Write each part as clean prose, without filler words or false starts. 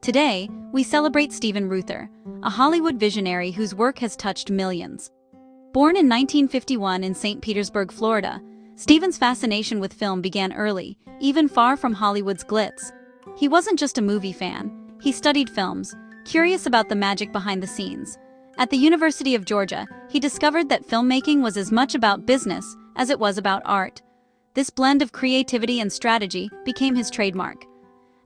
Today, we celebrate Steven Reuther, a Hollywood visionary whose work has touched millions. Born in 1951 in St. Petersburg, Florida, Steven's fascination with film began early, even far from Hollywood's glitz. He wasn't just a movie fan, he studied films, curious about the magic behind the scenes. At the University of Georgia, he discovered that filmmaking was as much about business as it was about art. This blend of creativity and strategy became his trademark.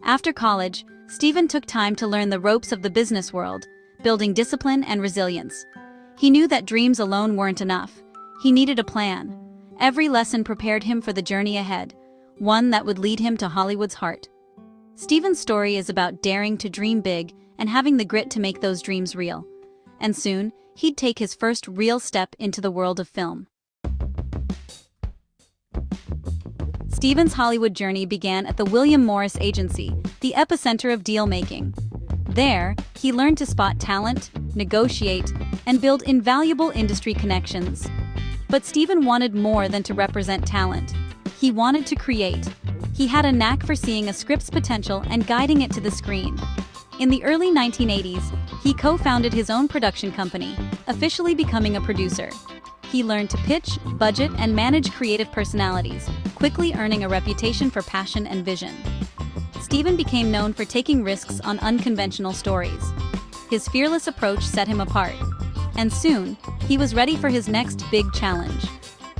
After college, Steven took time to learn the ropes of the business world, building discipline and resilience. He knew that dreams alone weren't enough. He needed a plan. Every lesson prepared him for the journey ahead, one that would lead him to Hollywood's heart. Steven's story is about daring to dream big and having the grit to make those dreams real. And soon, he'd take his first real step into the world of film. Steven's Hollywood journey began at the William Morris Agency, the epicenter of deal-making. There, he learned to spot talent, negotiate, and build invaluable industry connections. But Steven wanted more than to represent talent. He wanted to create. He had a knack for seeing a script's potential and guiding it to the screen. In the early 1980s, he co-founded his own production company, officially becoming a producer. He learned to pitch, budget, and manage creative personalities, quickly earning a reputation for passion and vision. Steven became known for taking risks on unconventional stories. His fearless approach set him apart. And soon, he was ready for his next big challenge.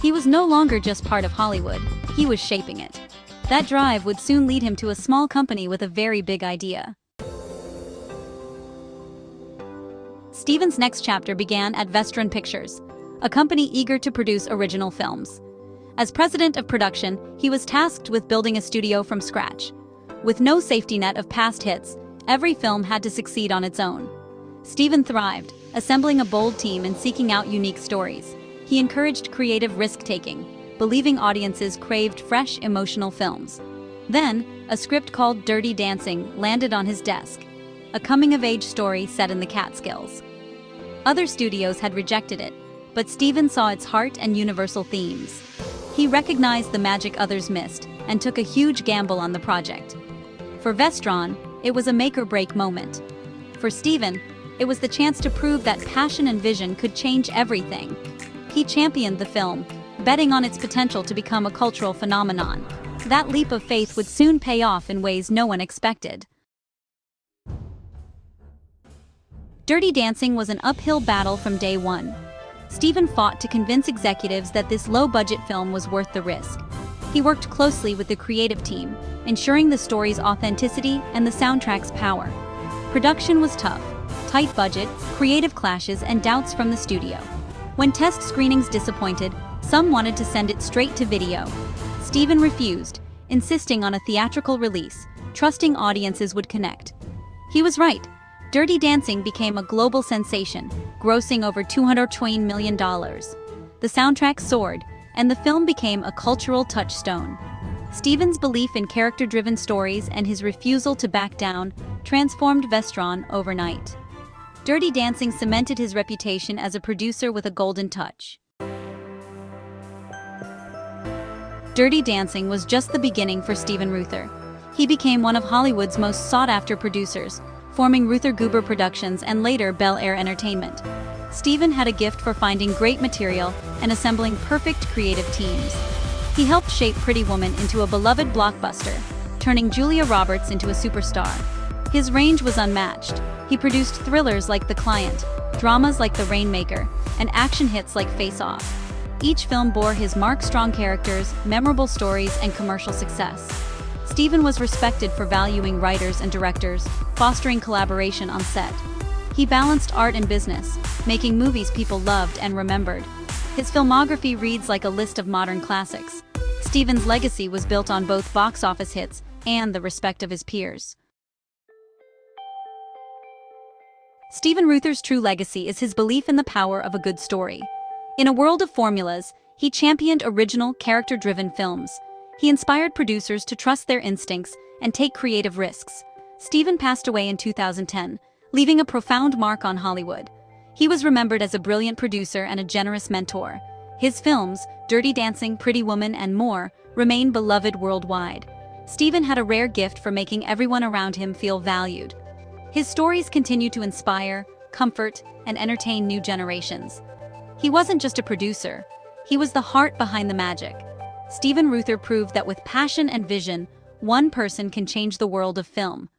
He was no longer just part of Hollywood, he was shaping it. That drive would soon lead him to a small company with a very big idea. Steven's next chapter began at Vestron Pictures, a company eager to produce original films. As president of production, he was tasked with building a studio from scratch. With no safety net of past hits, every film had to succeed on its own. Steven thrived, assembling a bold team and seeking out unique stories. He encouraged creative risk-taking, believing audiences craved fresh, emotional films. Then, a script called Dirty Dancing landed on his desk, a coming-of-age story set in the Catskills. Other studios had rejected it, but Steven saw its heart and universal themes. He recognized the magic others missed and took a huge gamble on the project. For Vestron, it was a make-or-break moment. For Steven, it was the chance to prove that passion and vision could change everything. He championed the film, betting on its potential to become a cultural phenomenon. That leap of faith would soon pay off in ways no one expected. Dirty Dancing was an uphill battle from day one. Steven fought to convince executives that this low-budget film was worth the risk. He worked closely with the creative team, ensuring the story's authenticity and the soundtrack's power. Production was tough, tight budget, creative clashes, and doubts from the studio. When test screenings disappointed, some wanted to send it straight to video. Steven refused, insisting on a theatrical release, trusting audiences would connect. He was right. Dirty Dancing became a global sensation, grossing over $220 million. The soundtrack soared, and the film became a cultural touchstone. Steven's belief in character-driven stories and his refusal to back down transformed Vestron overnight. Dirty Dancing cemented his reputation as a producer with a golden touch. Dirty Dancing was just the beginning for Steven Reuther. He became one of Hollywood's most sought-after producers, forming Reuther Goober Productions and later Bel Air Entertainment. Steven had a gift for finding great material and assembling perfect creative teams. He helped shape Pretty Woman into a beloved blockbuster, turning Julia Roberts into a superstar. His range was unmatched. He produced thrillers like The Client, dramas like The Rainmaker, and action hits like Face Off. Each film bore his mark: strong characters, memorable stories, and commercial success. Steven was respected for valuing writers and directors, fostering collaboration on set. He balanced art and business, making movies people loved and remembered. His filmography reads like a list of modern classics. Steven's legacy was built on both box office hits and the respect of his peers. Steven Reuther's true legacy is his belief in the power of a good story. In a world of formulas, he championed original, character-driven films. He inspired producers to trust their instincts and take creative risks. Steven passed away in 2010, leaving a profound mark on Hollywood. He was remembered as a brilliant producer and a generous mentor. His films, Dirty Dancing, Pretty Woman, and more, remain beloved worldwide. Steven had a rare gift for making everyone around him feel valued. His stories continue to inspire, comfort, and entertain new generations. He wasn't just a producer, he was the heart behind the magic. Steven Reuther proved that with passion and vision, one person can change the world of film.